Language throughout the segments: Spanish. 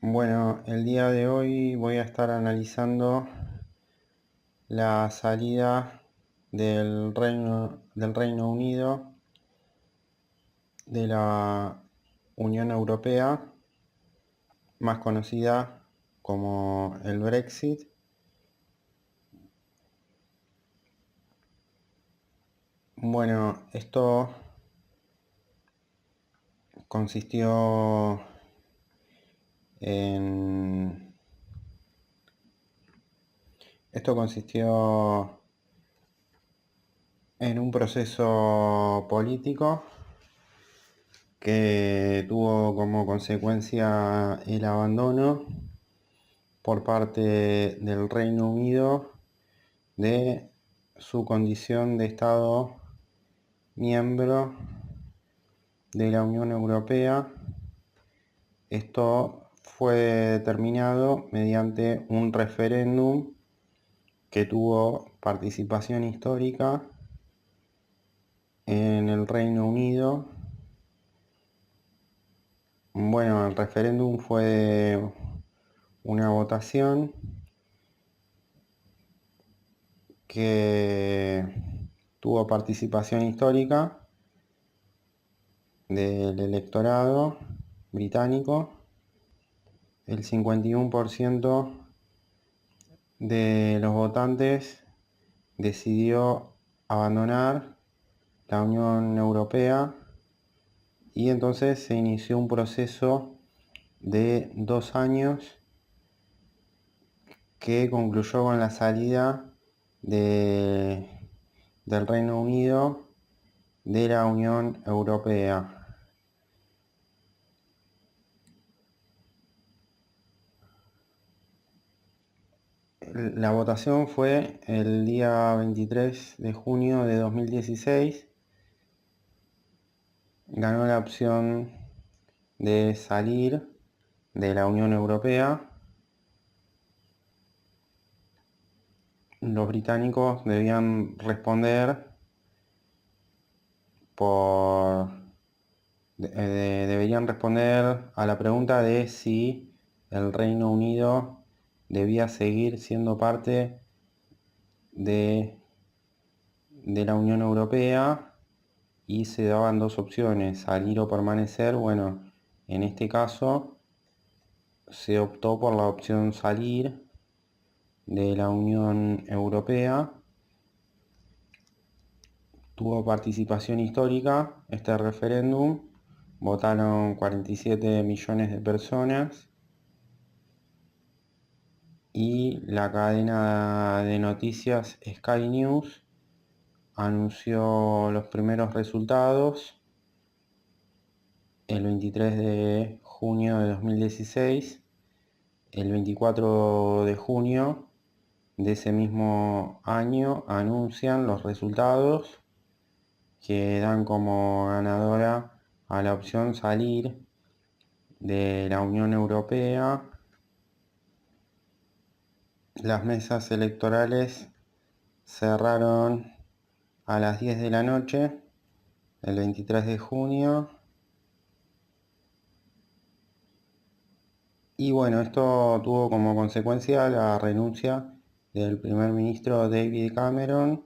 Bueno, el día de hoy voy a estar analizando la salida del Reino Unido de la Unión Europea, más conocida como el Brexit. Bueno, consistió en esto consistió en un proceso político que tuvo como consecuencia el abandono por parte del Reino Unido de su condición de Estado miembro de la Unión Europea. Esto fue determinado mediante un referéndum que tuvo participación histórica en el Reino Unido. Bueno, el referéndum fue una votación que tuvo participación histórica del electorado británico. El 51% de los votantes decidió abandonar la Unión Europea y entonces se inició un proceso de 2 años que concluyó con la salida de- del Reino Unido de la Unión Europea. La votación fue el día 23 de junio de 2016. Ganó la opción de salir de la Unión Europea. Los británicos debían responder por deberían responder a la pregunta de si el Reino Unido debía seguir siendo parte de, de la Unión Europea, y se daban dos opciones: salir o permanecer. Bueno, en este caso se optó por la opción salir de la Unión Europea. Tuvo participación histórica este referéndum, votaron 47 millones de personas y la cadena de noticias Sky News anunció los primeros resultados el 23 de junio de 2016. El 24 de junio de ese mismo año anuncian los resultados que dan como ganadora a la opción salir de la Unión Europea. Las mesas electorales cerraron a las 10 de la noche, el 23 de junio. Y bueno, esto tuvo como consecuencia la renuncia del primer ministro David Cameron,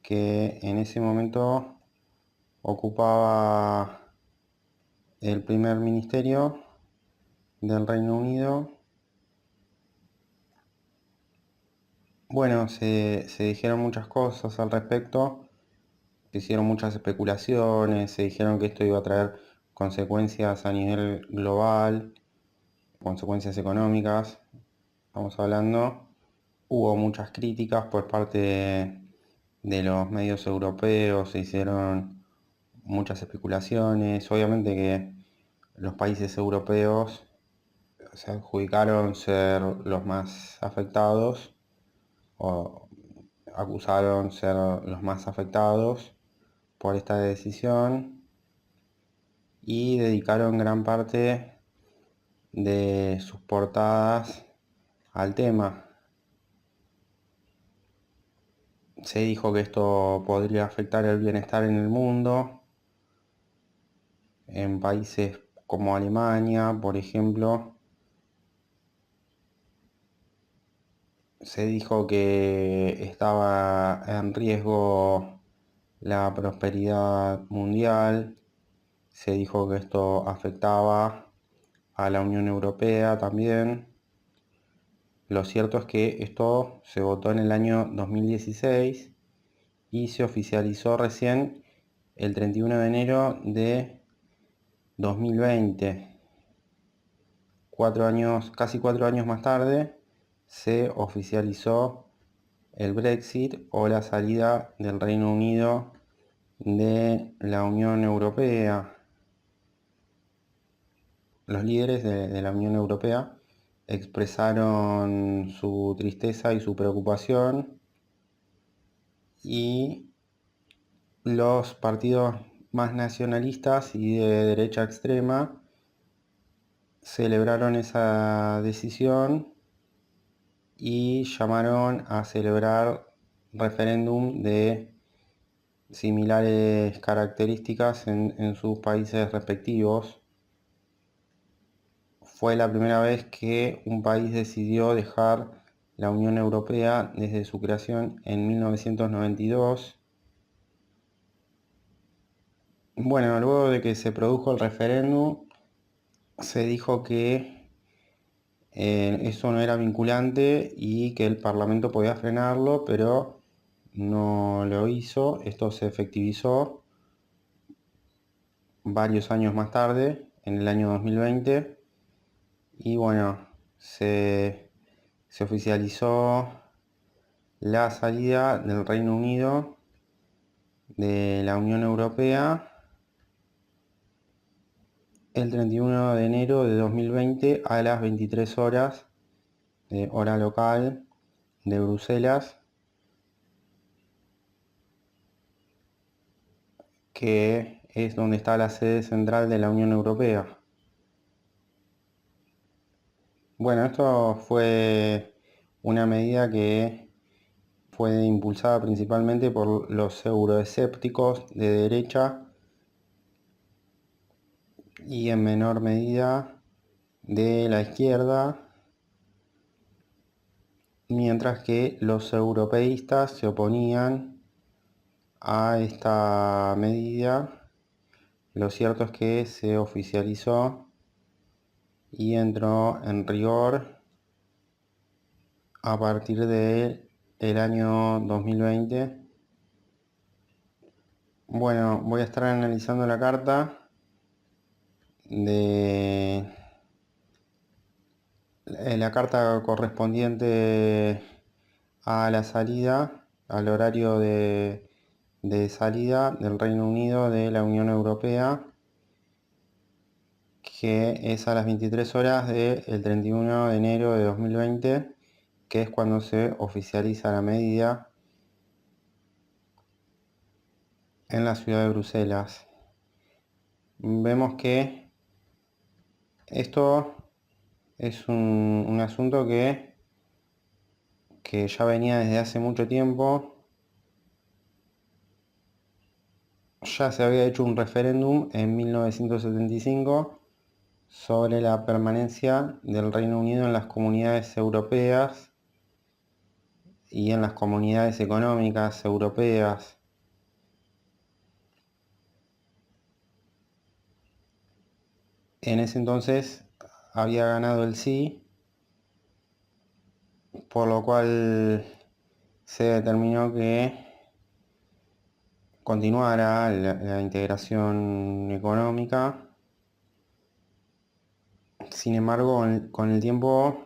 que en ese momento ocupaba el primer ministerio del Reino Unido. Bueno, se dijeron muchas cosas al respecto, se hicieron muchas especulaciones, se dijeron que esto iba a traer consecuencias a nivel global, consecuencias económicas, estamos hablando. Hubo muchas críticas por parte de los medios europeos, se hicieron muchas especulaciones. Obviamente que los países europeos se adjudicaron ser los más afectados, o acusaron ser los más afectados por esta decisión, y dedicaron gran parte de sus portadas al tema. Se dijo que esto podría afectar el bienestar en el mundo, en países como Alemania, por ejemplo, Se dijo que estaba en riesgo la prosperidad mundial, se dijo que esto afectaba a la Unión Europea también. Lo cierto es que esto se votó en el año 2016 y se oficializó recién el 31 de enero de 2020. 4 años, casi 4 años más tarde, se oficializó el Brexit o la salida del Reino Unido de la Unión Europea. Los líderes de la Unión Europea expresaron su tristeza y su preocupación, y los partidos más nacionalistas y de derecha extrema celebraron esa decisión y llamaron a celebrar referéndum de similares características en sus países respectivos. Fue la primera vez que un país decidió dejar la Unión Europea desde su creación en 1992. Bueno, luego de que se produjo el referéndum, se dijo que eso no era vinculante y que el Parlamento podía frenarlo, pero no lo hizo. Esto se efectivizó varios años más tarde, en el año 2020, y bueno, se oficializó la salida del Reino Unido de la Unión Europea el 31 de enero de 2020 a las 23 horas de hora local de Bruselas, que es donde está la sede central de la Unión Europea. Bueno, esto fue una medida que fue impulsada principalmente por los euroescépticos de derecha y en menor medida de la izquierda, mientras que los europeístas se oponían a esta medida. Lo cierto es que se oficializó y entró en rigor a partir del año 2020. Bueno, voy a estar analizando la carta de la carta correspondiente a la salida, al horario de salida del Reino Unido de la Unión Europea, que es a las 23 horas del 31 de enero de 2020, que es cuando se oficializa la medida en la ciudad de Bruselas. Vemos que esto es un asunto que ya venía desde hace mucho tiempo. Ya se había hecho un referéndum en 1975 sobre la permanencia del Reino Unido en las comunidades europeas y en las comunidades económicas europeas. En ese entonces había ganado el sí, por lo cual se determinó que continuara la integración económica. Sin embargo, con el tiempo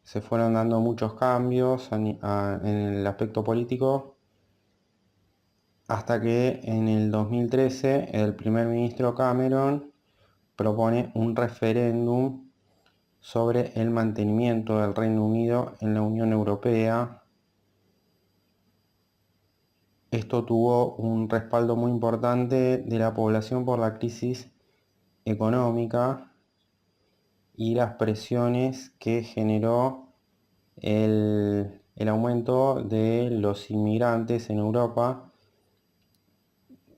se fueron dando muchos cambios en el aspecto político, hasta que en el 2013 el primer ministro Cameron propone un referéndum sobre el mantenimiento del Reino Unido en la Unión Europea. Esto tuvo un respaldo muy importante de la población por la crisis económica y las presiones que generó el aumento de los inmigrantes en Europa.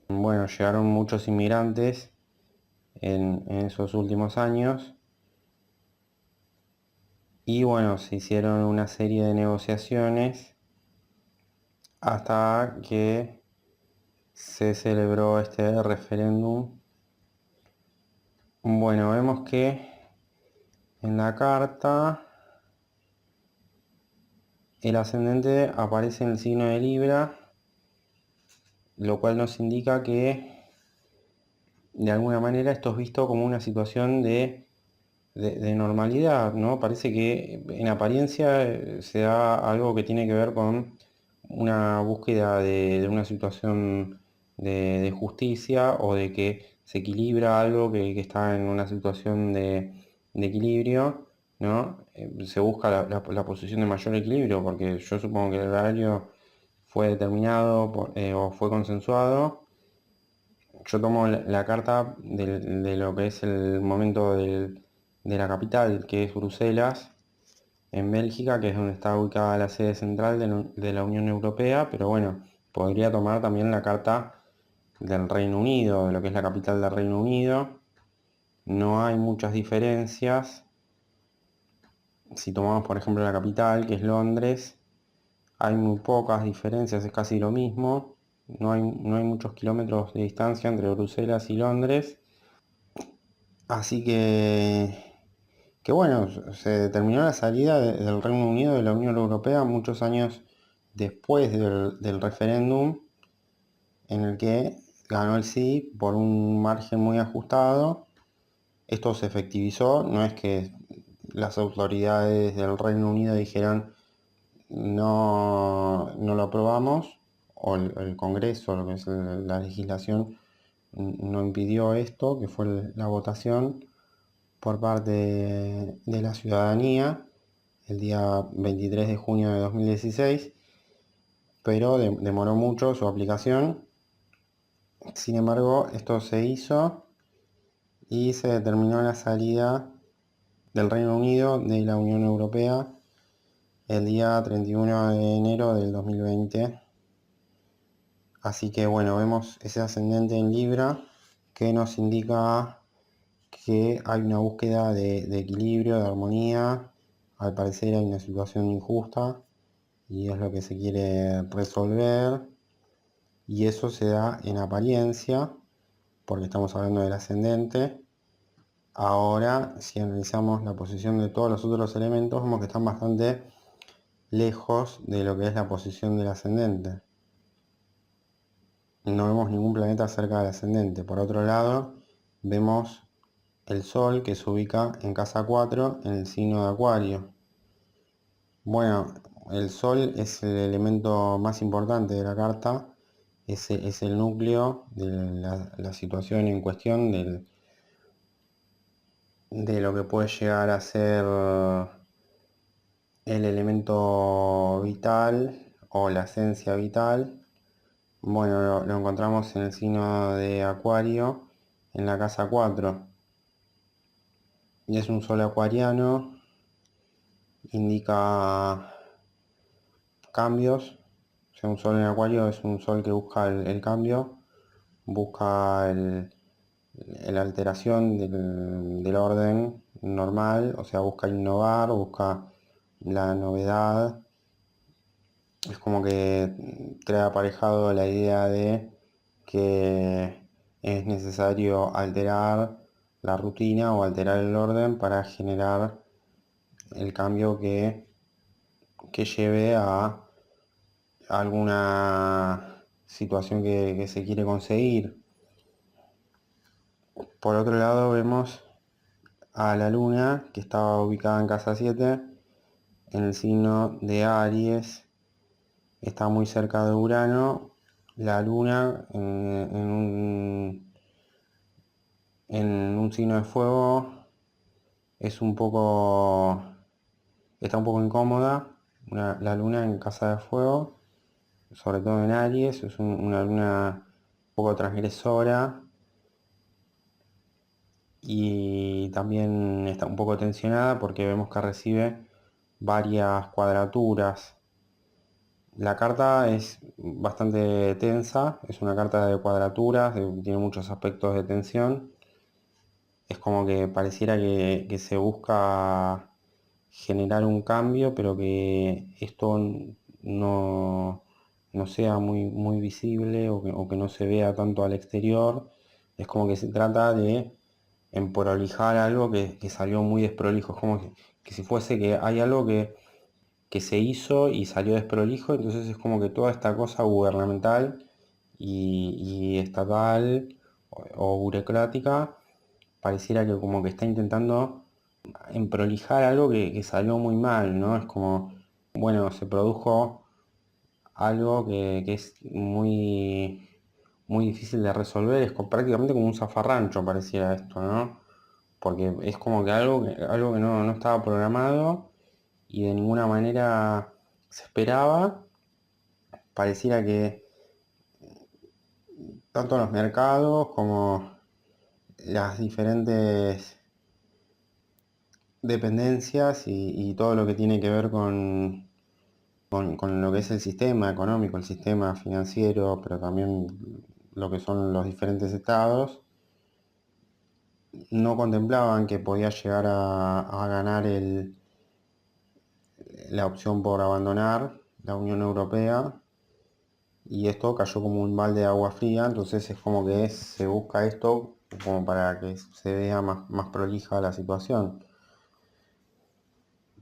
Bueno, llegaron muchos inmigrantes en esos últimos años, Y bueno, se hicieron una serie de negociaciones hasta que se celebró este referéndum. Bueno, vemos que en la carta el ascendente aparece en el signo de Libra, lo cual nos indica que de alguna manera esto es visto como una situación de normalidad, ¿no? Parece que en apariencia se da algo que tiene que ver con una búsqueda de una situación de justicia o de que se equilibra algo que está en una situación de equilibrio, ¿no? Se busca la posición de mayor equilibrio porque yo supongo que el horario fue determinado o fue consensuado. Yo tomo la carta de lo que es el momento de la capital, que es Bruselas, en Bélgica, que es donde está ubicada la sede central de la Unión Europea, pero bueno, podría tomar también la carta del Reino Unido, de lo que es la capital del Reino Unido. No hay muchas diferencias. Si tomamos, por ejemplo, la capital, que es Londres, hay muy pocas diferencias, es casi lo mismo. No hay muchos kilómetros de distancia entre Bruselas y Londres. Así que bueno, se determinó la salida del Reino Unido de la Unión Europea muchos años después del referéndum en el que ganó el sí por un margen muy ajustado. Esto se efectivizó, no es que las autoridades del Reino Unido dijeron no lo aprobamos, o el Congreso, lo que es la legislación, no impidió esto, que fue la votación por parte de la ciudadanía el día 23 de junio de 2016, pero demoró mucho su aplicación. Sin embargo, esto se hizo y se determinó la salida del Reino Unido de la Unión Europea el día 31 de enero del 2020. Así que bueno, vemos ese ascendente en Libra que nos indica que hay una búsqueda de equilibrio, de armonía. Al parecer hay una situación injusta y es lo que se quiere resolver. Y eso se da en apariencia, porque estamos hablando del ascendente. Ahora, si analizamos la posición de todos los otros elementos, vemos que están bastante lejos de lo que es la posición del ascendente. No vemos ningún planeta cerca del ascendente. Por otro lado, vemos el Sol que se ubica en casa 4 en el signo de Acuario. Bueno, el Sol es el elemento más importante de la carta, es el núcleo de la situación en cuestión, de lo que puede llegar a ser el elemento vital o la esencia vital. Bueno, lo encontramos en el signo de Acuario, en la casa 4. Y es un sol acuariano, indica cambios. O sea, un sol en Acuario es un sol que busca el cambio, busca la alteración del orden normal, o sea, busca innovar, busca la novedad. Es como que trae aparejado la idea de que es necesario alterar la rutina o alterar el orden para generar el cambio que lleve a alguna situación que se quiere conseguir. Por otro lado vemos a la luna que estaba ubicada en casa 7 en el signo de Aries, está muy cerca de Urano. La luna en un signo de fuego es está un poco incómoda. La luna en casa de fuego, sobre todo en Aries, es una luna un poco transgresora y también está un poco tensionada porque vemos que recibe varias cuadraturas. La carta es bastante tensa, es una carta de cuadraturas, tiene muchos aspectos de tensión. Es como que pareciera que se busca generar un cambio, pero que esto no sea muy visible o que no se vea tanto al exterior. Es como que se trata de emprolijar algo que salió muy desprolijo. Es como que si fuese que hay algo que se hizo y salió desprolijo, entonces es como que toda esta cosa gubernamental y estatal o burocrática pareciera que como que está intentando emprolijar algo que salió muy mal, ¿no? Es como, bueno, se produjo algo que es muy difícil de resolver, es prácticamente como un zafarrancho pareciera esto, ¿no? Porque es como que algo que no estaba programado y de ninguna manera se esperaba, pareciera que tanto los mercados como las diferentes dependencias y todo lo que tiene que ver con lo que es el sistema económico, el sistema financiero, pero también lo que son los diferentes estados, no contemplaban que podía llegar a ganar la opción por abandonar la Unión Europea y esto cayó como un balde de agua fría, entonces es como que se busca esto como para que se vea más prolija la situación.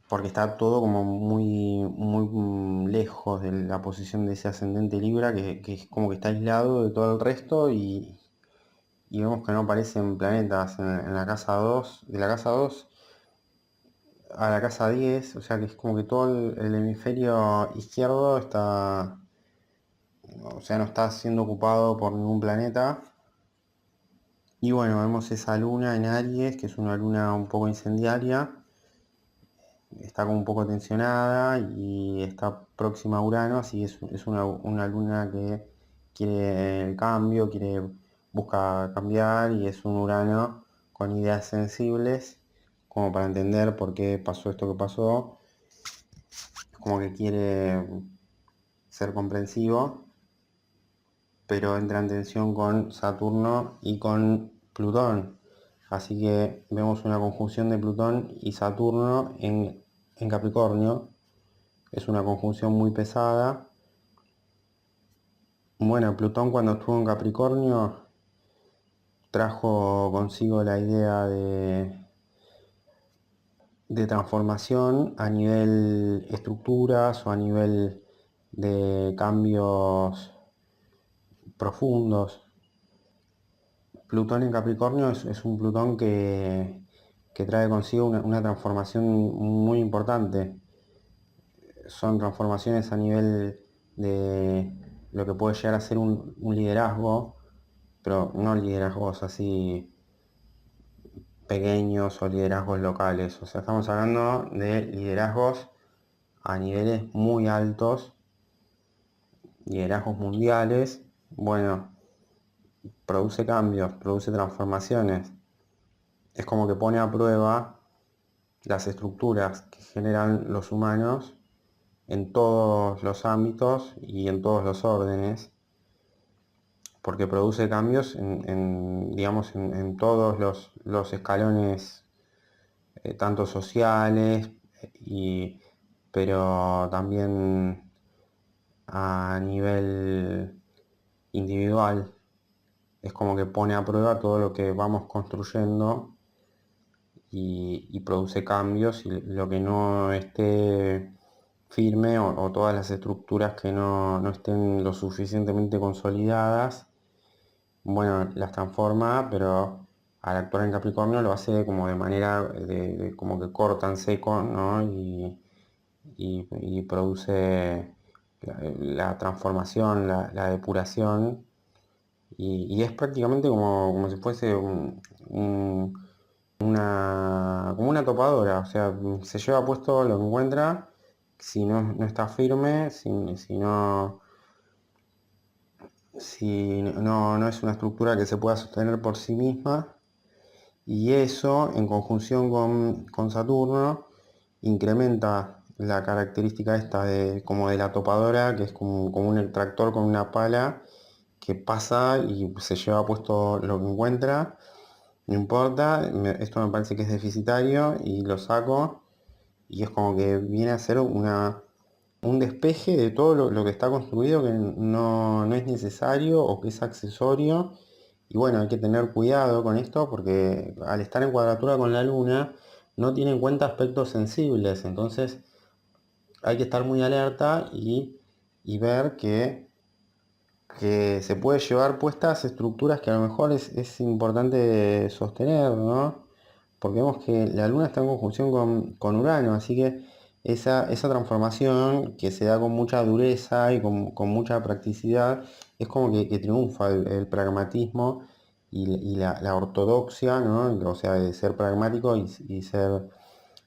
Porque está todo como muy lejos de la posición de ese ascendente Libra que es como que está aislado de todo el resto y vemos que no aparecen planetas en la casa 2 de la casa 2 a la casa 10, o sea que es como que todo el hemisferio izquierdo está, o sea, no está siendo ocupado por ningún planeta. Y bueno, vemos esa luna en Aries, que es una luna un poco incendiaria, está como un poco tensionada y está próxima a Urano, así que es una luna que quiere el cambio, busca cambiar y es un Urano con ideas sensibles, como para entender por qué pasó esto que pasó, como que quiere ser comprensivo, pero entra en tensión con Saturno y con Plutón. Así que vemos una conjunción de Plutón y Saturno en Capricornio. Es una conjunción muy pesada. Bueno, Plutón cuando estuvo en Capricornio trajo consigo la idea de transformación a nivel estructuras o a nivel de cambios profundos. Plutón en Capricornio es un Plutón que trae consigo una transformación muy importante. Son transformaciones a nivel de lo que puede llegar a ser un liderazgo, pero no liderazgos así pequeños o liderazgos locales. O sea, estamos hablando de liderazgos a niveles muy altos, liderazgos mundiales. Bueno, produce cambios, produce transformaciones. Es como que pone a prueba las estructuras que generan los humanos en todos los ámbitos y en todos los órdenes, porque produce cambios digamos, en todos los escalones, tanto sociales, y, pero también a nivel individual. Es como que pone a prueba todo lo que vamos construyendo y produce cambios y lo que no esté firme o todas las estructuras que no estén lo suficientemente consolidadas, bueno, las transforma, pero al actuar en Capricornio lo hace como de manera como que corta en seco, ¿no? Y produce la transformación, la depuración, y es prácticamente como si fuese como una topadora, o sea, se lleva puesto lo que encuentra, si no está firme, si no es una estructura que se pueda sostener por sí misma, y eso en conjunción con Saturno incrementa la característica esta como de la topadora, que es como un tractor con una pala que pasa y se lleva puesto lo que encuentra, no importa, esto me parece que es deficitario y lo saco y es como que viene a ser un despeje de todo lo que está construido que no es necesario o que es accesorio. Y bueno, hay que tener cuidado con esto porque al estar en cuadratura con la Luna no tiene en cuenta aspectos sensibles, entonces hay que estar muy alerta y ver que se puede llevar puestas estructuras que a lo mejor es importante sostener, ¿no? Porque vemos que la Luna está en conjunción con Urano, así que esa transformación que se da con mucha dureza y con mucha practicidad, es como que triunfa el pragmatismo y la ortodoxia, ¿no? O sea, de ser pragmático y ser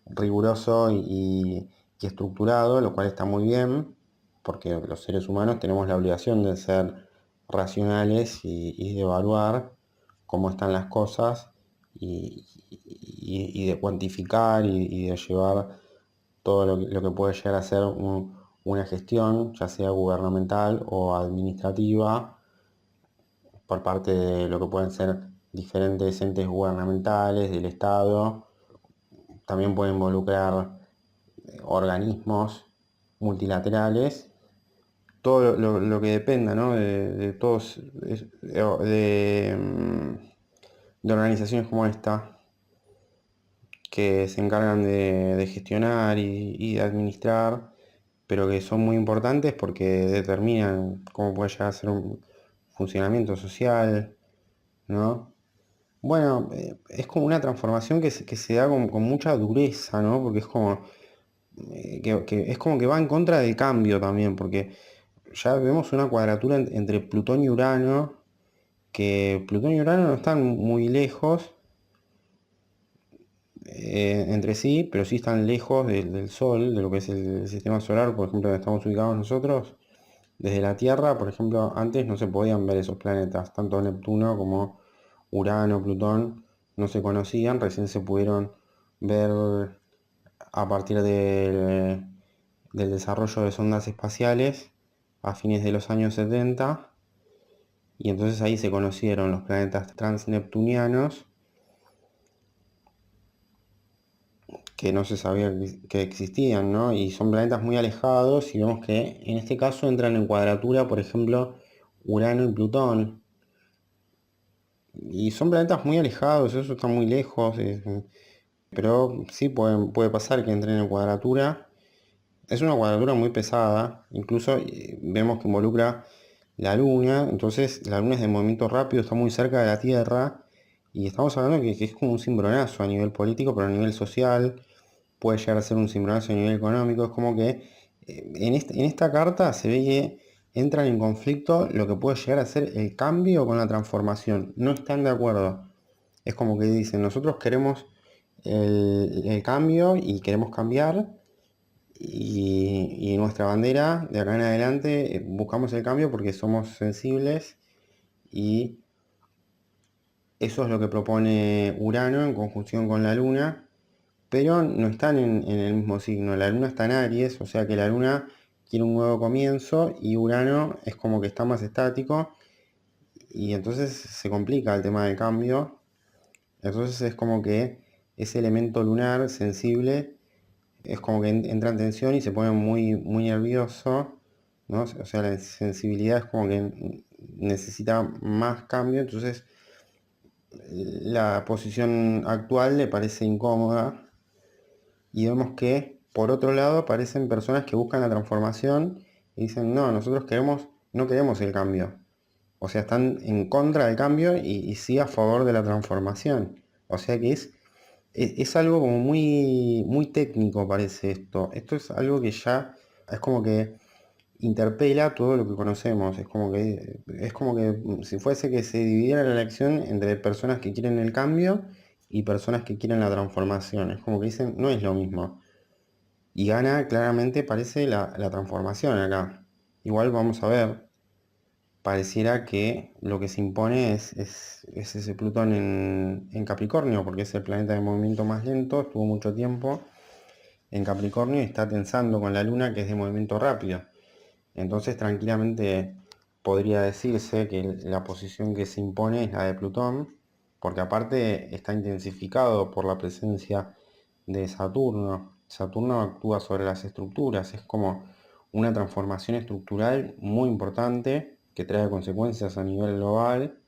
riguroso y estructurado, lo cual está muy bien, porque los seres humanos tenemos la obligación de ser racionales y de evaluar cómo están las cosas y de cuantificar y de llevar todo lo que puede llegar a ser una gestión, ya sea gubernamental o administrativa, por parte de lo que pueden ser diferentes entes gubernamentales del Estado. También puede involucrar organismos multilaterales, todo lo que dependa, ¿no? de todos, de organizaciones como esta, que se encargan de gestionar y de administrar, pero que son muy importantes porque determinan cómo puede llegar a ser un funcionamiento social, ¿no? Bueno, es como una transformación que se da con mucha dureza, ¿no? Porque es como que es como que va en contra del cambio también, porque ya vemos una cuadratura entre Plutón y Urano, que Plutón y Urano no están muy lejos entre sí, pero sí están lejos del Sol, de lo que es el sistema solar, por ejemplo, donde estamos ubicados nosotros. Desde la Tierra, por ejemplo, antes no se podían ver esos planetas, tanto Neptuno como Urano, Plutón, no se conocían, recién se pudieron ver a partir del desarrollo de sondas espaciales a fines de los años 70, y entonces ahí se conocieron los planetas transneptunianos que no se sabía que existían, ¿no? Y son planetas muy alejados y vemos que en este caso entran en cuadratura, por ejemplo, Urano y Plutón. Y son planetas muy alejados, eso está muy lejos, pero sí puede pasar que entren en cuadratura. Es una cuadratura muy pesada, incluso vemos que involucra la Luna, entonces la Luna es de movimiento rápido, está muy cerca de la Tierra, y estamos hablando que es como un cimbronazo a nivel político, pero a nivel social puede llegar a ser un cimbronazo a nivel económico. Es como que en esta carta se ve que entran en conflicto lo que puede llegar a ser el cambio con la transformación. No están de acuerdo. Es como que dicen, nosotros queremos el cambio y queremos cambiar, y nuestra bandera de acá en adelante buscamos el cambio porque somos sensibles, y eso es lo que propone Urano en conjunción con la Luna, pero no están en el mismo signo. La Luna está en Aries, o sea que la Luna quiere un nuevo comienzo y Urano es como que está más estático, y entonces se complica el tema del cambio. Entonces es como que ese elemento lunar sensible es como que entra en tensión y se pone muy nervioso, ¿no? O sea, la sensibilidad es como que necesita más cambio, entonces la posición actual le parece incómoda, y vemos que por otro lado aparecen personas que buscan la transformación y dicen, no, nosotros no queremos el cambio. O sea, están en contra del cambio y sí a favor de la transformación. O sea que es algo como muy técnico, parece esto. Esto es algo que ya es como que interpela todo lo que conocemos. Es como que si fuese que se dividiera la elección entre personas que quieren el cambio y personas que quieren la transformación. Es como que dicen, no es lo mismo. Y gana claramente, parece, la transformación acá. Igual vamos a ver. Pareciera que lo que se impone es ese Plutón en Capricornio, porque es el planeta de movimiento más lento, estuvo mucho tiempo en Capricornio y está tensando con la Luna, que es de movimiento rápido. Entonces tranquilamente podría decirse que la posición que se impone es la de Plutón, porque aparte está intensificado por la presencia de Saturno. Saturno actúa sobre las estructuras, es como una transformación estructural muy importante que trae consecuencias a nivel global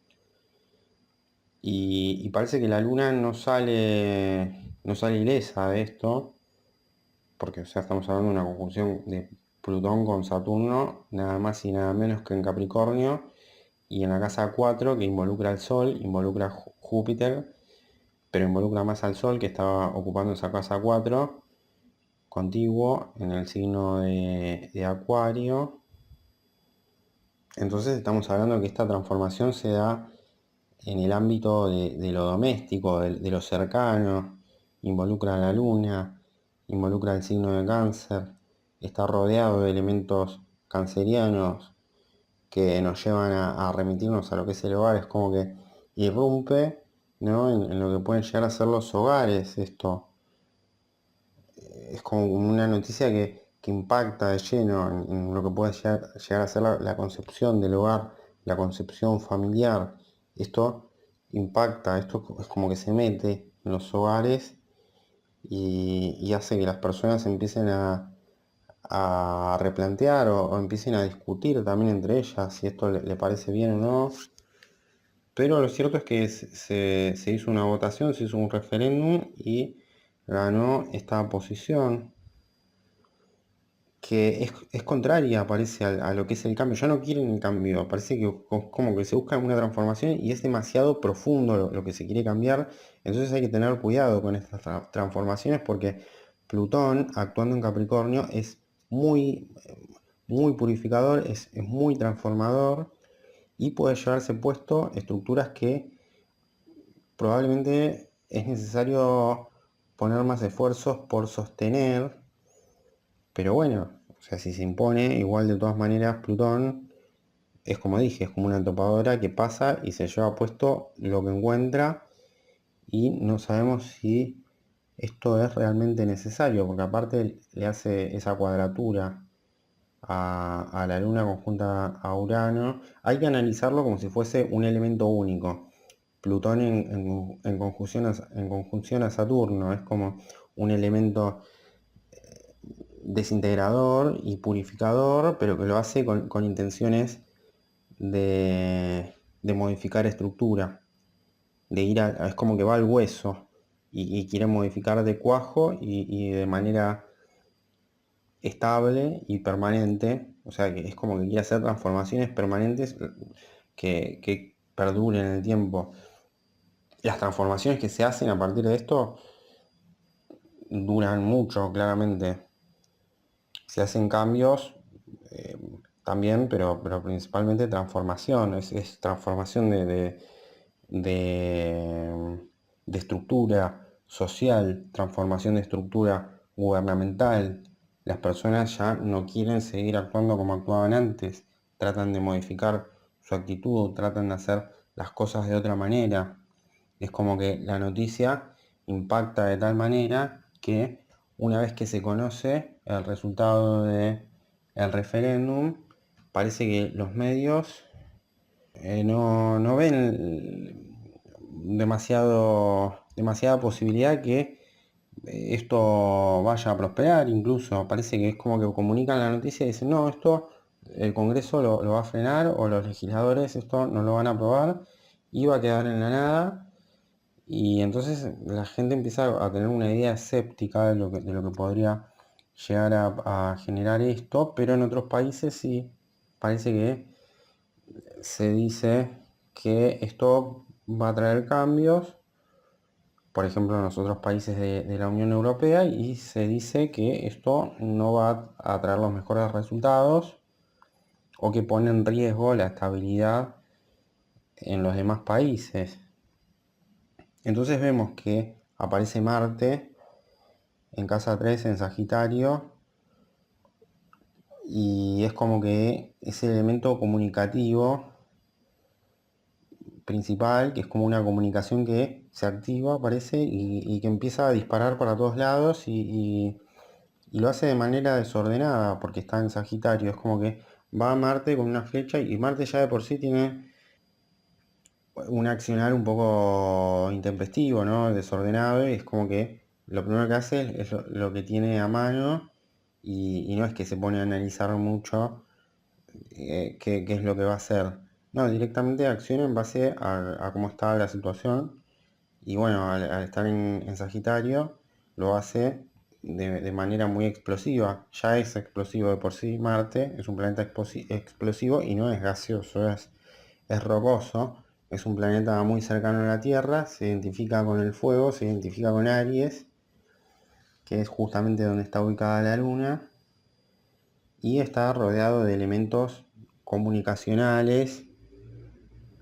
y parece que la Luna no sale ilesa de esto, porque o sea, estamos hablando de una conjunción de Plutón con Saturno, nada más y nada menos que en Capricornio, y en la casa 4 que involucra al Sol, involucra a Júpiter, pero involucra más al Sol que estaba ocupando esa casa 4 contiguo en el signo de Acuario. Entonces estamos hablando de que esta transformación se da en el ámbito de lo doméstico, de lo cercano, involucra a la luna, involucra el signo de Cáncer, está rodeado de elementos cancerianos que nos llevan a remitirnos a lo que es el hogar, es como que irrumpe, ¿no? en lo que pueden llegar a ser los hogares, esto es como una noticia que impacta de lleno en lo que puede llegar a ser la concepción del hogar, la concepción familiar. Esto impacta, esto es como que se mete en los hogares y hace que las personas empiecen a replantear o empiecen a discutir también entre ellas si esto le parece bien o no. Pero lo cierto es que se hizo una votación, se hizo un referéndum y ganó esta posición que es contraria, parece, a lo que es el cambio. Ya no quieren el cambio, parece que como que se busca una transformación y es demasiado profundo lo que se quiere cambiar. Entonces hay que tener cuidado con estas transformaciones porque Plutón, actuando en Capricornio, es muy purificador, es muy transformador y puede llevarse puesto estructuras que probablemente es necesario poner más esfuerzos por sostener, pero bueno, o sea, si se impone, igual de todas maneras Plutón es como dije, es como una topadora que pasa y se lleva puesto lo que encuentra y no sabemos si esto es realmente necesario, porque aparte le hace esa cuadratura a la Luna conjunta a Urano. Hay que analizarlo como si fuese un elemento único. Plutón en conjunción a Saturno es como un elemento desintegrador y purificador, pero que lo hace con intenciones de modificar estructura, de ir es como que va al hueso y quiere modificar de cuajo y de manera estable y permanente, o sea que es como que quiere hacer transformaciones permanentes que perduren en el tiempo. Las transformaciones que se hacen a partir de esto duran mucho, claramente. Se hacen cambios eh, también, pero principalmente transformación, es transformación de, de estructura social, transformación de estructura gubernamental. Las personas ya no quieren seguir actuando como actuaban antes, tratan de modificar su actitud, tratan de hacer las cosas de otra manera. Es como que la noticia impacta de tal manera que una vez que se conoce el resultado del referéndum, parece que los medios no ven demasiada posibilidad que esto vaya a prosperar. Incluso parece que es como que comunican la noticia y dicen, no, esto el Congreso lo va a frenar o los legisladores esto no lo van a aprobar y va a quedar en la nada. Y entonces la gente empieza a tener una idea escéptica de lo que podría llegar a generar esto, pero en otros países sí parece que se dice que esto va a traer cambios, por ejemplo en los otros países de la Unión Europea, y se dice que esto no va a traer los mejores resultados o que pone en riesgo la estabilidad en los demás países. Entonces vemos que aparece Marte en casa 3 en Sagitario y es como que ese elemento comunicativo principal, que es como una comunicación que se activa, parece, y que empieza a disparar para todos lados y lo hace de manera desordenada porque está en Sagitario. Es como que va a Marte con una flecha y Marte ya de por sí tiene un accionar un poco intempestivo, ¿no? Desordenado, y es como que lo primero que hace es lo que tiene a mano y no es que se pone a analizar mucho qué es lo que va a hacer. No, directamente acciona en base a cómo está la situación. Y bueno, al estar en Sagitario, lo hace de manera muy explosiva. Ya es explosivo de por sí Marte, es un planeta explosivo y no es gaseoso, es rocoso. Es un planeta muy cercano a la Tierra, se identifica con el fuego, se identifica con Aries, que es justamente donde está ubicada la Luna, y está rodeado de elementos comunicacionales.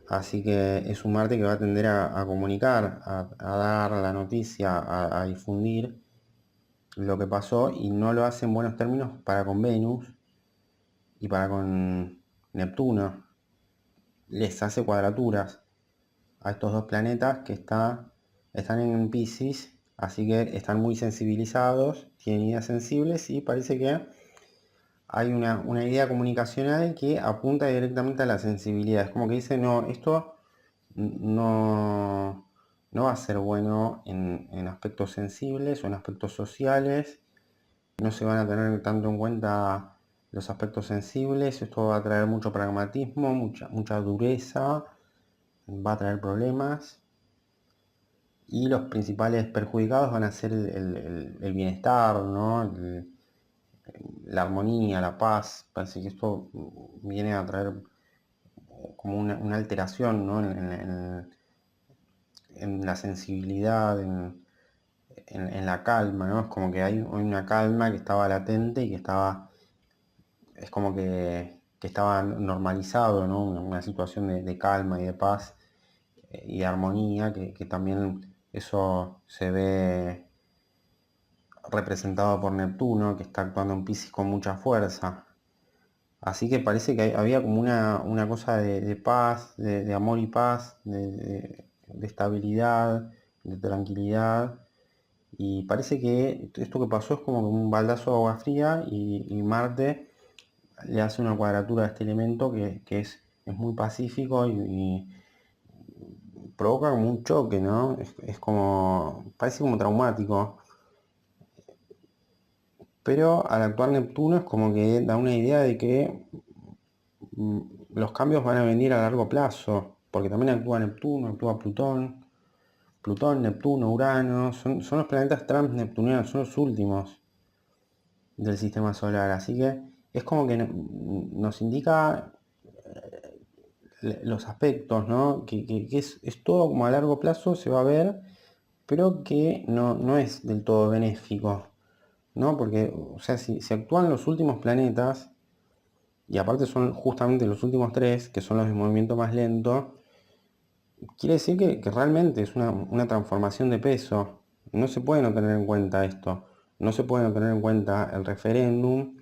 Así que es un Marte que va a tender a comunicar, a dar la noticia, a difundir lo que pasó, y no lo hace en buenos términos para con Venus y para con Neptuno. Les hace cuadraturas a estos dos planetas que están en Piscis, así que están muy sensibilizados, tienen ideas sensibles y parece que hay una idea comunicacional que apunta directamente a la sensibilidad. Es como que dice, no, esto no, no va a ser bueno en aspectos sensibles o en aspectos sociales, no se van a tener tanto en cuenta los aspectos sensibles, esto va a traer mucho pragmatismo, mucha dureza, va a traer problemas y los principales perjudicados van a ser el bienestar, ¿no? La armonía, la paz. Parece que esto viene a traer como una alteración, ¿no? En la sensibilidad, en la calma, ¿no? Es como que hay una calma que estaba latente y que es como que estaba normalizado, ¿no? Una situación de calma y de paz y de armonía, que también eso se ve representado por Neptuno, que está actuando en Piscis con mucha fuerza. Así que parece que había como una cosa de paz, de amor y paz, de estabilidad, de tranquilidad. Y parece que esto que pasó es como un baldazo de agua fría y Marte le hace una cuadratura a este elemento que es muy pacífico y provoca como un choque, ¿no? Es como, parece como traumático. Pero al actuar Neptuno es como que da una idea de que mm, los cambios van a venir a largo plazo, porque también actúa Neptuno, actúa Plutón, Neptuno, Urano, son los planetas transneptunianos, son los últimos del sistema solar, así que es como que nos indica los aspectos, ¿no? Que es todo como a largo plazo, se va a ver, pero que no es del todo benéfico, ¿no? Porque, o sea, si actúan los últimos planetas, y aparte son justamente los últimos tres, que son los de movimiento más lento, quiere decir que realmente es una transformación de peso. No se puede no tener en cuenta esto. No se puede no tener en cuenta el referéndum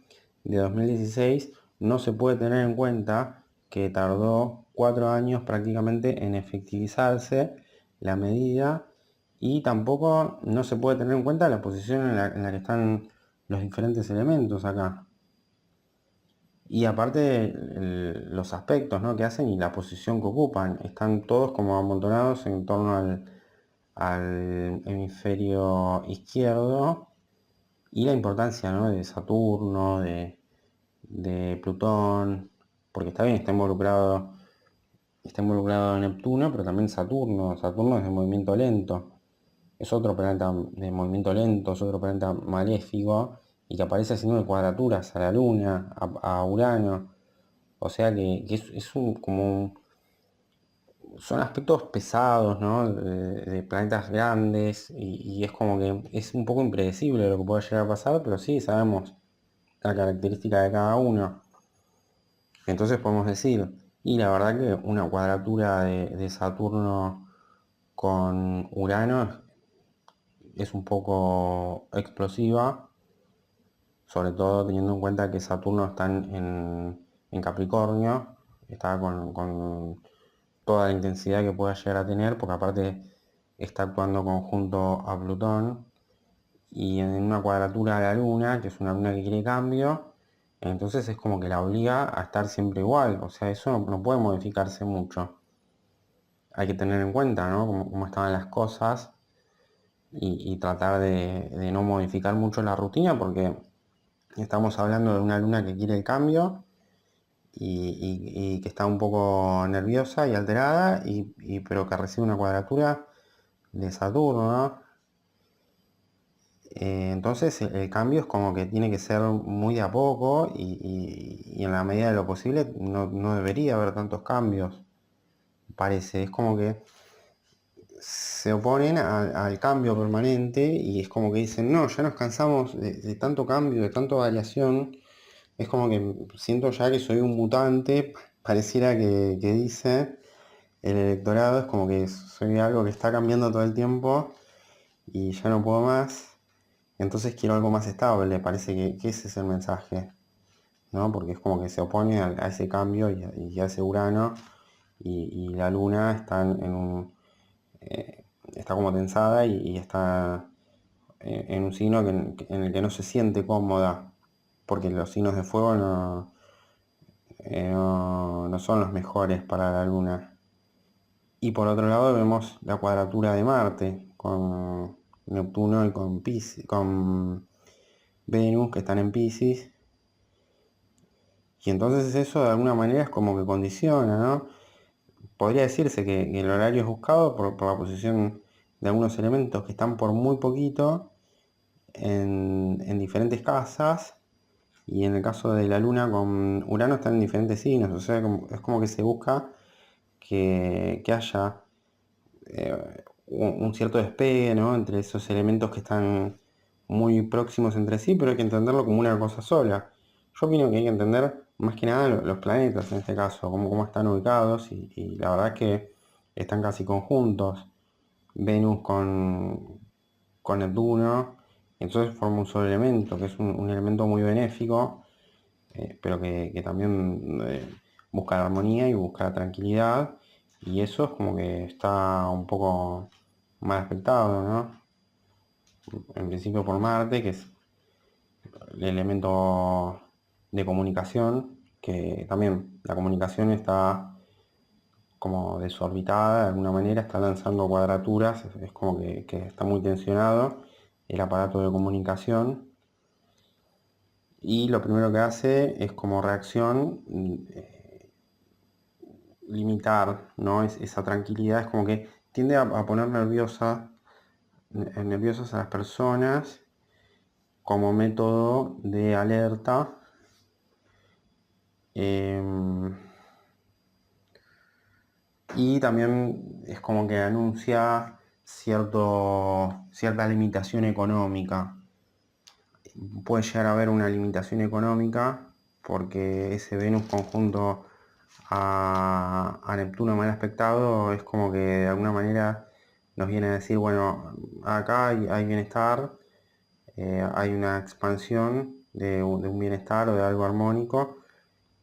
de 2016. No se puede tener en cuenta que tardó 4 años prácticamente en efectivizarse la medida. Y tampoco no se puede tener en cuenta la posición en la que están los diferentes elementos acá. Y aparte los aspectos, ¿no?, que hacen y la posición que ocupan, están todos como amontonados en torno al hemisferio izquierdo, y la importancia, ¿no?, de Saturno, de Plutón, porque está bien, está involucrado Neptuno, pero también Saturno es de movimiento lento, es otro planeta de movimiento lento, es otro planeta maléfico, y que aparece haciendo cuadraturas a la Luna, a Urano. O sea que son aspectos pesados, ¿no? De planetas grandes y es como que es un poco impredecible lo que puede llegar a pasar, pero sí sabemos la característica de cada uno. Entonces podemos decir, y la verdad que una cuadratura de Saturno con Urano es un poco explosiva, sobre todo teniendo en cuenta que Saturno está en Capricornio, está con toda la intensidad que pueda llegar a tener, porque aparte está actuando conjunto a Plutón y en una cuadratura a la Luna, que es una luna que quiere cambio, entonces es como que la obliga a estar siempre igual, o sea, eso no puede modificarse mucho. Hay que tener en cuenta, ¿no?, cómo estaban las cosas y tratar de no modificar mucho la rutina porque estamos hablando de una luna que quiere el cambio y que está un poco nerviosa y alterada, pero que recibe una cuadratura de Saturno, ¿no? Entonces el cambio es como que tiene que ser muy de a poco y en la medida de lo posible no debería haber tantos cambios, parece. Es como que se oponen al cambio permanente y es como que dicen, no, ya nos cansamos de tanto cambio, de tanta variación. Es como que siento ya que soy un mutante, pareciera que dice el electorado, es como que soy algo que está cambiando todo el tiempo y ya no puedo más. Entonces quiero algo más estable, parece que ese es el mensaje, ¿no? Porque es como que se opone a ese cambio y a ese Urano y la Luna está está como tensada y está en un signo en el que no se siente cómoda, porque los signos de fuego no son los mejores para la Luna. Y por otro lado vemos la cuadratura de Marte con Neptuno y con Venus que están en Pisces. Y entonces eso de alguna manera es como que condiciona, ¿no? Podría decirse que el horario es buscado por la posición de algunos elementos que están por muy poquito en diferentes casas. Y en el caso de la Luna con Urano están en diferentes signos. O sea, es como que se busca que haya un cierto despegue, ¿no? Entre esos elementos que están muy próximos entre sí, pero hay que entenderlo como una cosa sola. Yo opino que hay que entender más que nada los planetas en este caso, cómo están ubicados y la verdad es que están casi conjuntos. Venus con Neptuno, entonces forma un solo elemento, que es un elemento muy benéfico, pero que también busca la armonía y busca la tranquilidad, y eso es como que está un poco mal aspectado, ¿no? En principio por Marte, que es el elemento de comunicación, que también la comunicación está como desorbitada de alguna manera, está lanzando cuadraturas, es como que está muy tensionado el aparato de comunicación y lo primero que hace es como reacción limitar, ¿no? Esa tranquilidad es como que tiende a poner nerviosas a las personas como método de alerta. eh, y también es como que anuncia cierta limitación económica. Puede llegar a haber una limitación económica porque ese Venus conjunto a Neptuno mal aspectado es como que de alguna manera nos viene a decir, bueno, acá hay bienestar, hay una expansión de un bienestar o de algo armónico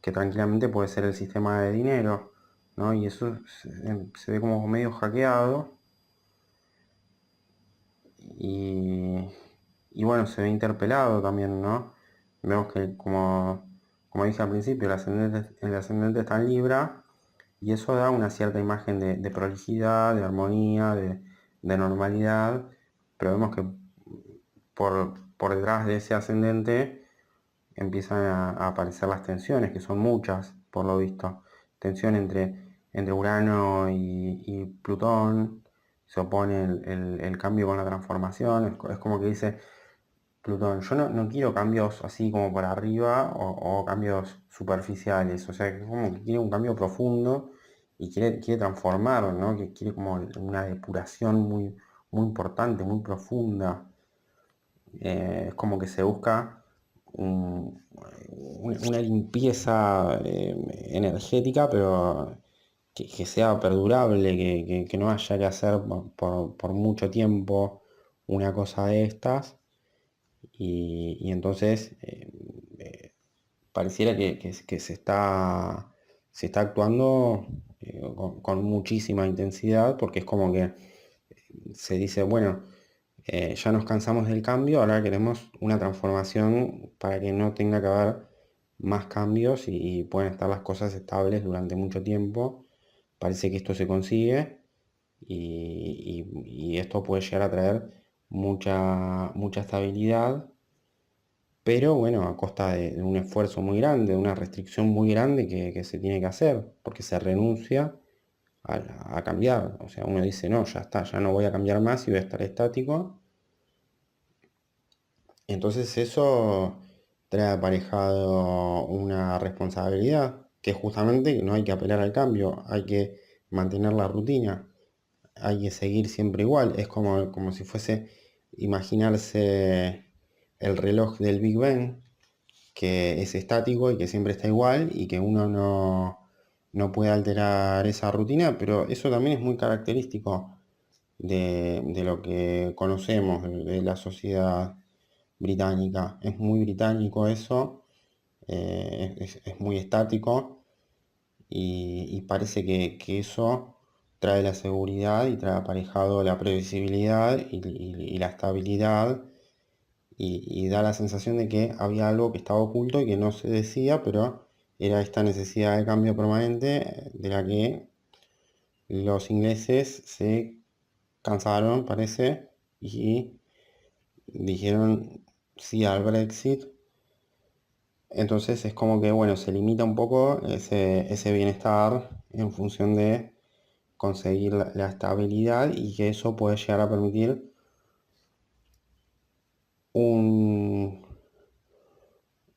que tranquilamente puede ser el sistema de dinero, ¿no? Y eso se ve como medio hackeado y, y bueno, se ve interpelado también, ¿no? Vemos que como dije al principio, el ascendente está en Libra y eso da una cierta imagen de prolijidad, de armonía, de normalidad, pero vemos que por detrás de ese ascendente empiezan a aparecer las tensiones, que son muchas, por lo visto. Tensión entre Urano y Plutón, se opone el cambio con la transformación, es como que dice Plutón, yo no quiero cambios así como por arriba o cambios superficiales, o sea, que como que quiere un cambio profundo y quiere transformar, ¿no? Que quiere como una depuración muy importante, muy profunda. Es como que se busca una limpieza energética, pero que sea perdurable, que no haya que hacer por mucho tiempo una cosa de estas. Y entonces pareciera que se está actuando con muchísima intensidad, porque es como que se dice, bueno, ya nos cansamos del cambio, ahora queremos una transformación para que no tenga que haber más cambios y puedan estar las cosas estables durante mucho tiempo. Parece que esto se consigue y esto puede llegar a traer mucha estabilidad, pero bueno, a costa de un esfuerzo muy grande, de una restricción muy grande que se tiene que hacer, porque se renuncia a cambiar. O sea, uno dice, no, ya está, ya no voy a cambiar más y voy a estar estático. Entonces eso trae aparejado una responsabilidad, que justamente no hay que apelar al cambio, hay que mantener la rutina, hay que seguir siempre igual. Es como si fuese imaginarse el reloj del Big Bang, que es estático y que siempre está igual y que uno no puede alterar esa rutina, pero eso también es muy característico de lo que conocemos de la sociedad británica. Es muy británico eso, es muy estático y parece que eso trae la seguridad y trae aparejado la previsibilidad y la estabilidad y da la sensación de que había algo que estaba oculto y que no se decía, pero era esta necesidad de cambio permanente de la que los ingleses se cansaron, parece, y dijeron sí al Brexit. Entonces es como que, bueno, se limita un poco ese bienestar en función de conseguir la estabilidad y que eso puede llegar a permitir un-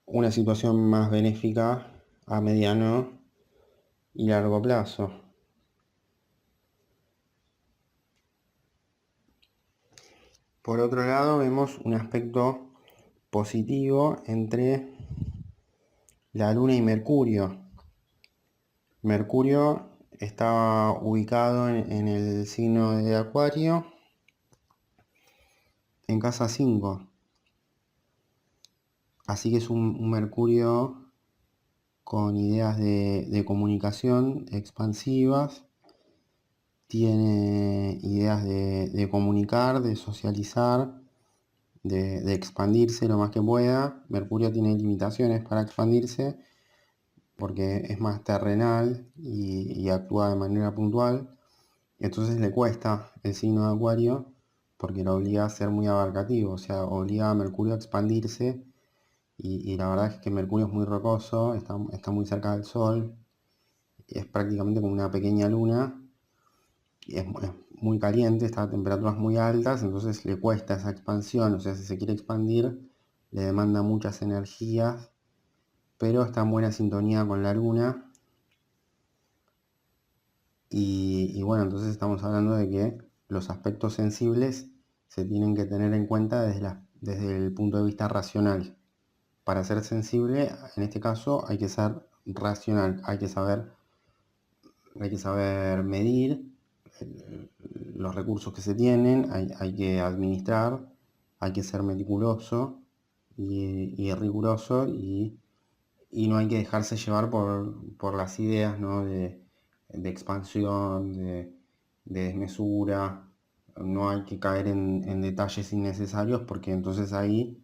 una situación más benéfica a mediano y largo plazo. Por otro lado, vemos un aspecto positivo entre la Luna y Mercurio. Mercurio está ubicado en el signo de Acuario, en casa 5. Así que es un Mercurio con ideas de comunicación expansivas, tiene ideas de comunicar, de socializar, de expandirse lo más que pueda. Mercurio tiene limitaciones para expandirse porque es más terrenal y actúa de manera puntual. Entonces le cuesta el signo de Acuario porque lo obliga a ser muy abarcativo, o sea, obliga a Mercurio a expandirse y la verdad es que Mercurio es muy rocoso, está muy cerca del Sol, es prácticamente como una pequeña luna, y es muy caliente, está a temperaturas muy altas, entonces le cuesta esa expansión, o sea, si se quiere expandir, le demanda muchas energías, pero está en buena sintonía con la luna, y bueno, entonces estamos hablando de que los aspectos sensibles se tienen que tener en cuenta desde el punto de vista racional. Para ser sensible, en este caso, hay que ser racional, hay que saber medir los recursos que se tienen, hay que administrar, hay que ser meticuloso y riguroso y no hay que dejarse llevar por las ideas, ¿no? de expansión, de desmesura. No hay que caer en detalles innecesarios porque entonces ahí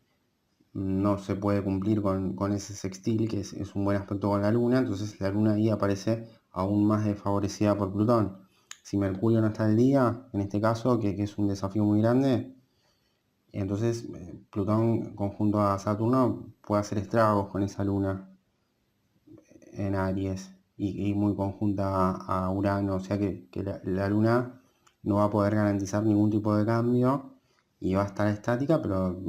no se puede cumplir con ese sextil, que es un buen aspecto con la Luna, entonces la Luna ahí aparece aún más desfavorecida por Plutón. Si Mercurio no está al día, en este caso, que es un desafío muy grande, entonces Plutón conjunto a Saturno puede hacer estragos con esa Luna en Aries y muy conjunta a Urano, o sea que la Luna no va a poder garantizar ningún tipo de cambio y va a estar estática, pero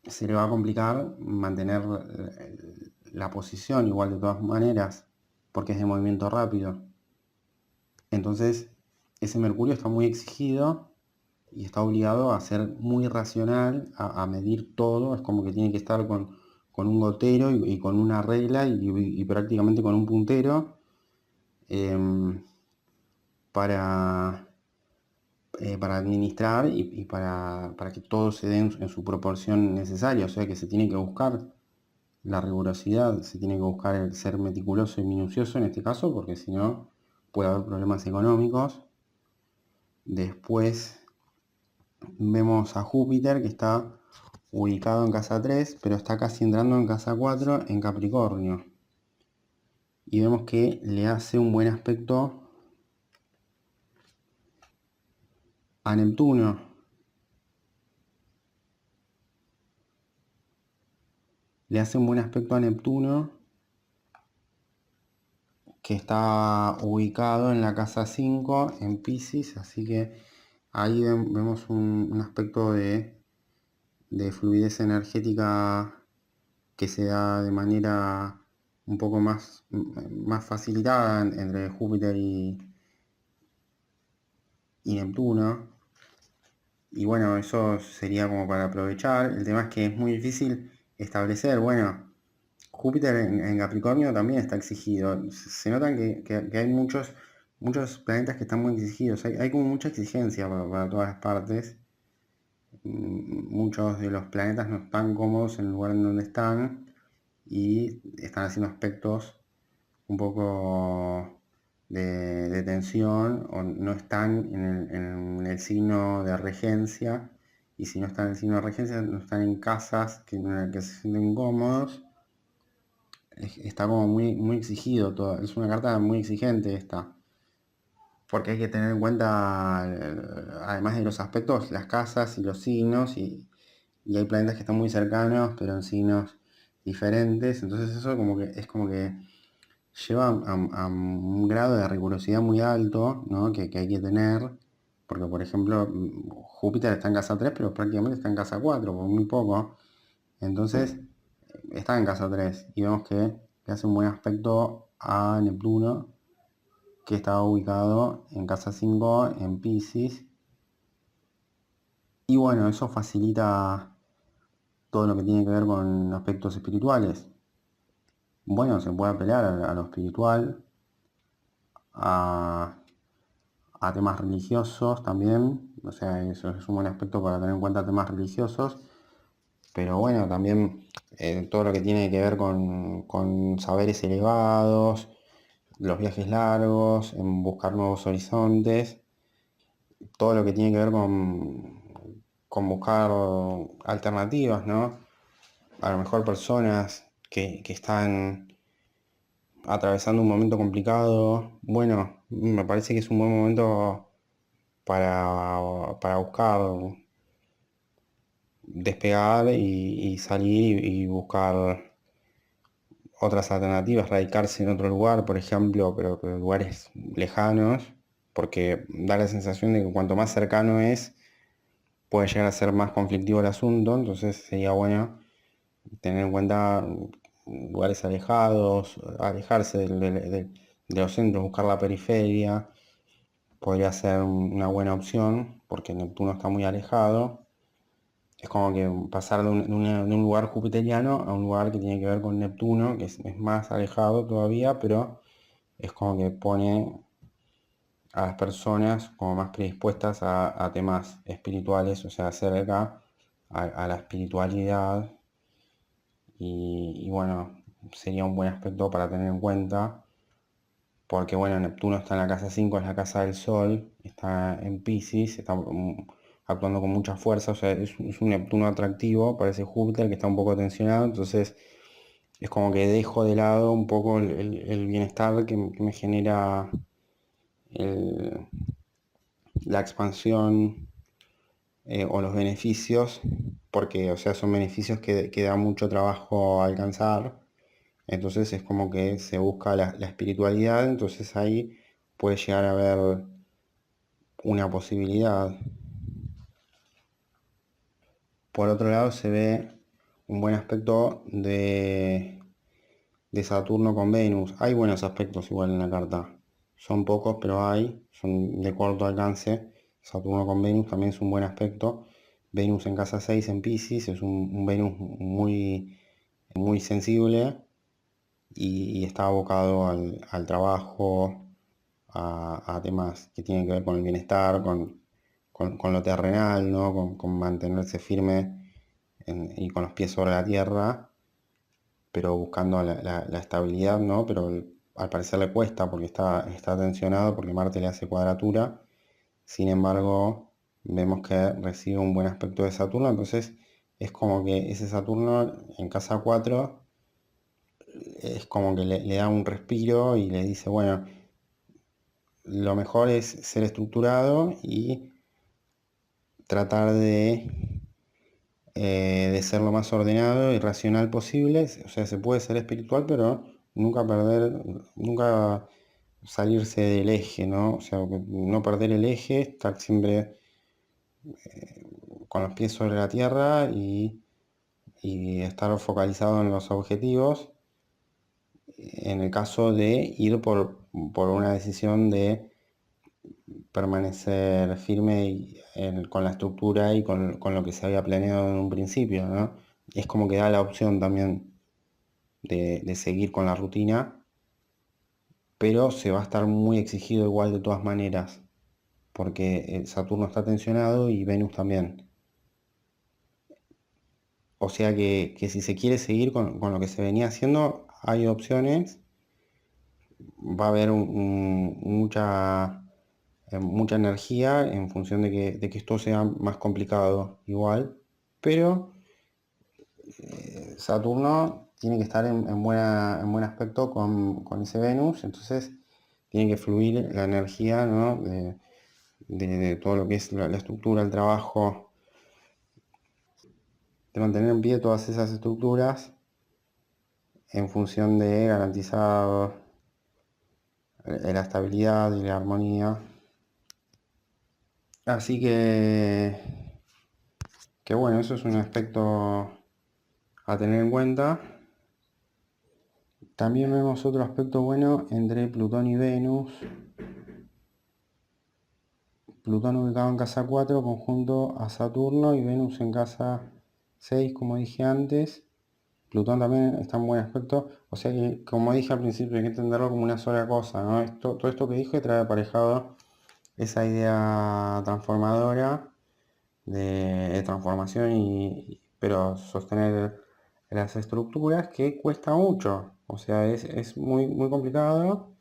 se le va a complicar mantener la posición igual de todas maneras, porque es de movimiento rápido. Entonces, ese Mercurio está muy exigido y está obligado a ser muy racional, a medir todo, es como que tiene que estar con un gotero y con una regla y prácticamente con un puntero em, para, para administrar y para que todo se dé en su proporción necesaria, o sea que se tiene que buscar la rigurosidad, se tiene que buscar el ser meticuloso y minucioso en este caso, porque si no puede haber problemas económicos. Después vemos a Júpiter que está ubicado en casa 3, pero está casi entrando en casa 4 en Capricornio. Y vemos que le hace un buen aspecto a Neptuno. le hace un buen aspecto a Neptuno, que está ubicado en la casa 5 en Piscis, así que ahí vemos un aspecto de fluidez energética que se da de manera un poco más facilitada entre Júpiter y Neptuno. Y bueno, eso sería como para aprovechar. El tema es que es muy difícil establecer, bueno, Júpiter en Capricornio también está exigido. Se notan que hay muchos planetas que están muy exigidos. Hay como mucha exigencia para todas las partes. Muchos de los planetas no están cómodos en el lugar en donde están y están haciendo aspectos un poco de tensión o no están en el signo de regencia, y si no están en el signo de regencia no están en casas que se sienten incómodos. Está como muy exigido todo, es una carta muy exigente esta, porque hay que tener en cuenta, además de los aspectos, las casas y los signos, y hay planetas que están muy cercanos pero en signos diferentes, entonces eso es como que lleva a un grado de rigurosidad muy alto, ¿no? que hay que tener, porque por ejemplo Júpiter está en casa 3 pero prácticamente está en casa 4 por muy poco, entonces está en casa 3 y vemos que le hace un buen aspecto a Neptuno, que está ubicado en casa 5 en Piscis, y bueno, eso facilita todo lo que tiene que ver con aspectos espirituales. Bueno, se puede apelar a lo espiritual, a temas religiosos también, o sea, eso es un buen aspecto para tener en cuenta temas religiosos, pero bueno, también todo lo que tiene que ver con saberes elevados, los viajes largos, en buscar nuevos horizontes, todo lo que tiene que ver con buscar alternativas, ¿no? A lo mejor personas que están atravesando un momento complicado, bueno, me parece que es un buen momento para buscar despegar y salir y buscar otras alternativas, radicarse en otro lugar, por ejemplo, pero lugares lejanos, porque da la sensación de que cuanto más cercano es, puede llegar a ser más conflictivo el asunto, entonces sería bueno tener en cuenta lugares alejados, alejarse de los centros, buscar la periferia, podría ser una buena opción, porque Neptuno está muy alejado. Es como que pasar de un lugar jupiteriano a un lugar que tiene que ver con Neptuno, que es más alejado todavía, pero es como que pone a las personas como más predispuestas a temas espirituales, o sea, cerca a la espiritualidad, y bueno, sería un buen aspecto para tener en cuenta, porque bueno, Neptuno está en la casa 5, es la casa del Sol, está en Piscis, está actuando con mucha fuerza, o sea, es un Neptuno atractivo, parece Júpiter que está un poco tensionado, entonces es como que dejo de lado un poco el bienestar que me genera el- la expansión, o los beneficios, porque o sea, son beneficios que da mucho trabajo alcanzar, entonces es como que se busca la espiritualidad, entonces ahí puede llegar a haber una posibilidad. Por otro lado se ve un buen aspecto de Saturno con Venus. Hay buenos aspectos igual en la carta. Son pocos, pero son de corto alcance. Saturno con Venus también es un buen aspecto. Venus en casa 6 en Piscis es un Venus muy sensible, y está abocado al trabajo, a temas que tienen que ver con el bienestar, con lo terrenal, ¿no? Con mantenerse firme y con los pies sobre la tierra, pero buscando la estabilidad, ¿no? Pero al parecer le cuesta porque está tensionado, porque Marte le hace cuadratura. Sin embargo, vemos que recibe un buen aspecto de Saturno, entonces es como que ese Saturno en casa 4 es como que le da un respiro y le dice, bueno, lo mejor es ser estructurado y tratar de de ser lo más ordenado y racional posible. O sea, se puede ser espiritual, pero nunca salirse del eje, ¿no? O sea, no perder el eje, estar siempre con los pies sobre la tierra y estar focalizado en los objetivos en el caso de ir por una decisión de permanecer firme con la estructura y con lo que se había planeado en un principio, ¿no? Es como que da la opción también de seguir con la rutina, pero se va a estar muy exigido igual de todas maneras, porque Saturno está tensionado y Venus también. O sea que si se quiere seguir con lo que se venía haciendo, hay opciones. Va a haber mucha energía en función de que esto sea más complicado igual, pero Saturno tiene que estar en buen aspecto con ese Venus, entonces tiene que fluir la energía, ¿no? de todo lo que es la estructura, el trabajo, de mantener en pie todas esas estructuras en función de garantizar la estabilidad y la armonía. Así que bueno, eso es un aspecto a tener en cuenta. También vemos otro aspecto bueno entre Plutón y Venus. Plutón ubicado en casa 4, conjunto a Saturno, y Venus en casa 6, como dije antes. Plutón también está en buen aspecto. O sea que, como dije al principio, hay que entenderlo como una sola cosa, ¿no? Todo esto que dije trae aparejado esa idea transformadora de transformación, pero sostener las estructuras, que cuesta mucho. O sea, es muy, muy complicado.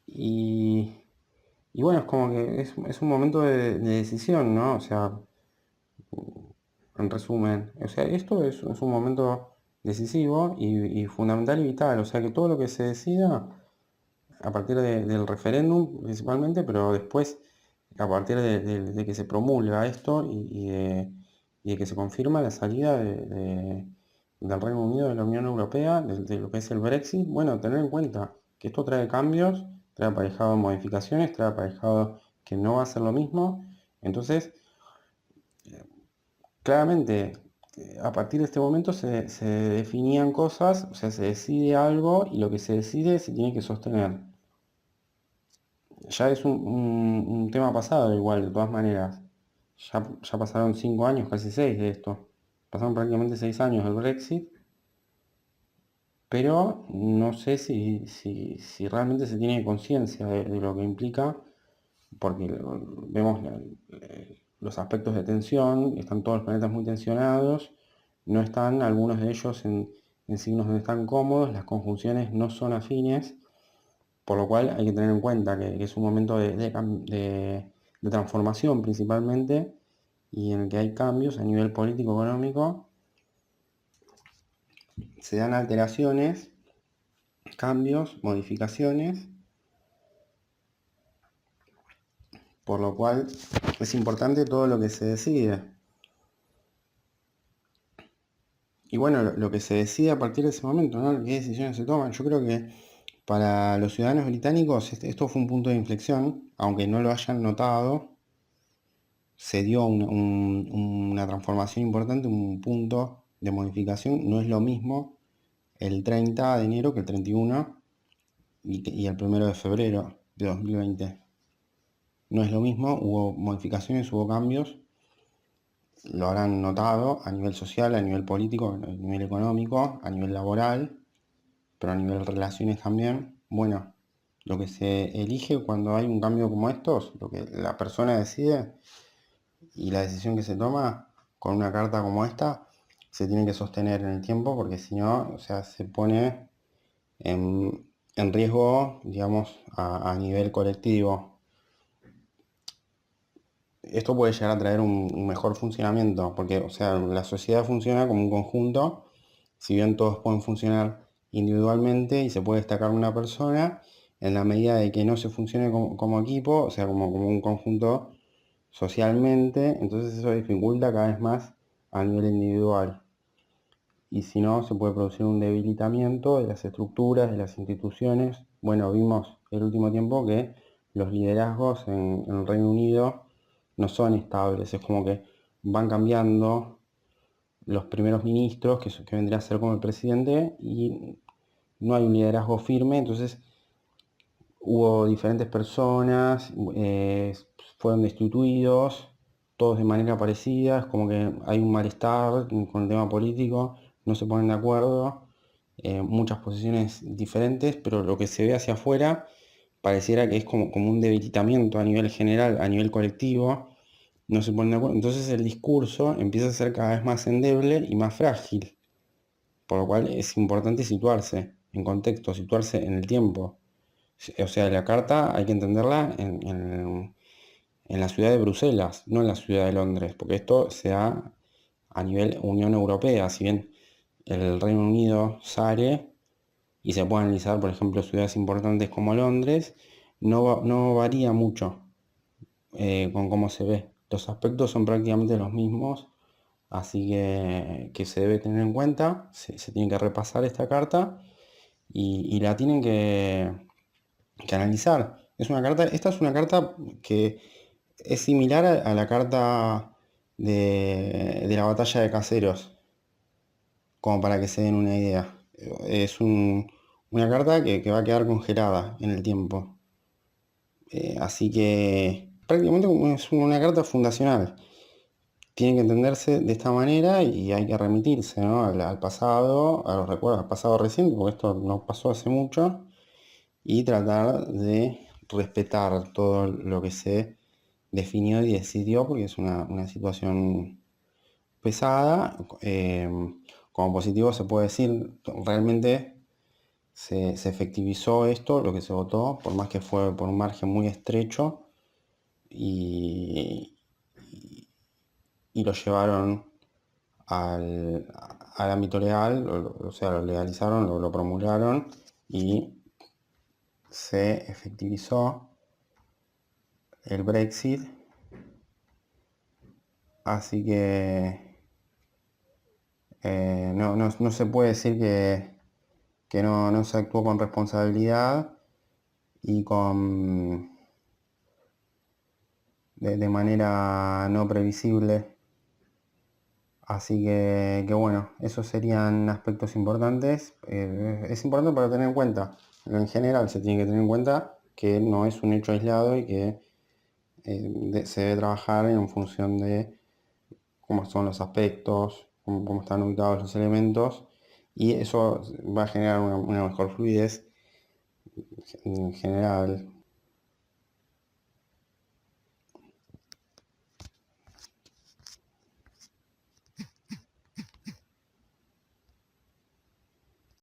Y, y bueno, es como que es un momento de decisión, ¿no? O sea, en resumen, o sea, esto es un momento decisivo y fundamental y vital. O sea, que todo lo que se decida a partir del referéndum principalmente, pero después a partir de que se promulga esto y de que se confirma la salida del Reino Unido de la Unión Europea, de lo que es el Brexit, bueno, tener en cuenta que esto trae cambios, trae aparejado modificaciones, trae aparejado que no va a ser lo mismo. Entonces, claramente, a partir de este momento se definían cosas, o sea, se decide algo y lo que se decide se tiene que sostener. Ya es un tema pasado igual, de todas maneras. Ya pasaron 5 años, casi 6 de esto. Pasaron prácticamente 6 años del Brexit, pero no sé si realmente se tiene conciencia de lo que implica, porque vemos los aspectos de tensión, están todos los planetas muy tensionados, no están algunos de ellos en signos donde están cómodos, las conjunciones no son afines, por lo cual hay que tener en cuenta que es un momento de transformación principalmente, y en el que hay cambios a nivel político-económico, se dan alteraciones, cambios, modificaciones, por lo cual es importante todo lo que se decide. Y bueno, lo que se decide a partir de ese momento, ¿no? ¿Qué decisiones se toman? Yo creo que para los ciudadanos británicos esto fue un punto de inflexión, aunque no lo hayan notado. Se dio una transformación importante, un punto de modificación. No es lo mismo el 30 de enero que el 31 y el 1 de febrero de 2020. No es lo mismo, hubo modificaciones, hubo cambios, lo habrán notado a nivel social, a nivel político, a nivel económico, a nivel laboral, pero a nivel de relaciones también. Bueno, lo que se elige cuando hay un cambio como estos, lo que la persona decide y la decisión que se toma con una carta como esta, se tiene que sostener en el tiempo, porque si no, o sea, se pone en riesgo, digamos, a nivel colectivo. Esto puede llegar a traer un mejor funcionamiento, porque, o sea, la sociedad funciona como un conjunto, si bien todos pueden funcionar individualmente y se puede destacar una persona, en la medida de que no se funcione como equipo, o sea, como un conjunto socialmente, entonces eso dificulta cada vez más a nivel individual. Y si no, se puede producir un debilitamiento de las estructuras, de las instituciones. Bueno, vimos el último tiempo que los liderazgos en el Reino Unido no son estables, es como que van cambiando los primeros ministros, que vendría a ser como el presidente, y no hay un liderazgo firme, entonces hubo diferentes personas, fueron destituidos, todos de manera parecida, es como que hay un malestar con el tema político, no se ponen de acuerdo, muchas posiciones diferentes, pero lo que se ve hacia afuera pareciera que es como un debilitamiento a nivel general, a nivel colectivo, no se ponen de acuerdo, entonces el discurso empieza a ser cada vez más endeble y más frágil, por lo cual es importante situarse en contexto, situarse en el tiempo. O sea, la carta hay que entenderla en la ciudad de Bruselas, no en la ciudad de Londres, porque esto se da a nivel Unión Europea, si bien el Reino Unido sale y se puede analizar, por ejemplo, ciudades importantes como Londres, no varía mucho con cómo se ve. Los aspectos son prácticamente los mismos, así que se debe tener en cuenta, se tiene que repasar esta carta y la tienen que analizar. Esta es una carta que es similar a la carta de la batalla de Caseros, como para que se den una idea. Es una carta que va a quedar congelada en el tiempo. Así que prácticamente es una carta fundacional. Tiene que entenderse de esta manera y hay que remitirse, ¿no? al pasado, a los recuerdos, al pasado reciente, porque esto no pasó hace mucho, y tratar de respetar todo lo que se definió y decidió, porque es una situación pesada. Como positivo se puede decir, realmente se efectivizó esto, lo que se votó, por más que fue por un margen muy estrecho, y, y lo llevaron al ámbito legal, o sea, lo legalizaron, lo promulgaron y se efectivizó el Brexit. Así que no se puede decir que no se actuó con responsabilidad y de manera no previsible. Así que bueno, esos serían aspectos importantes. Es importante para tener en cuenta. En general se tiene que tener en cuenta que no es un hecho aislado y que se debe trabajar en función de cómo son los aspectos, cómo están ubicados los elementos, y eso va a generar una mejor fluidez en general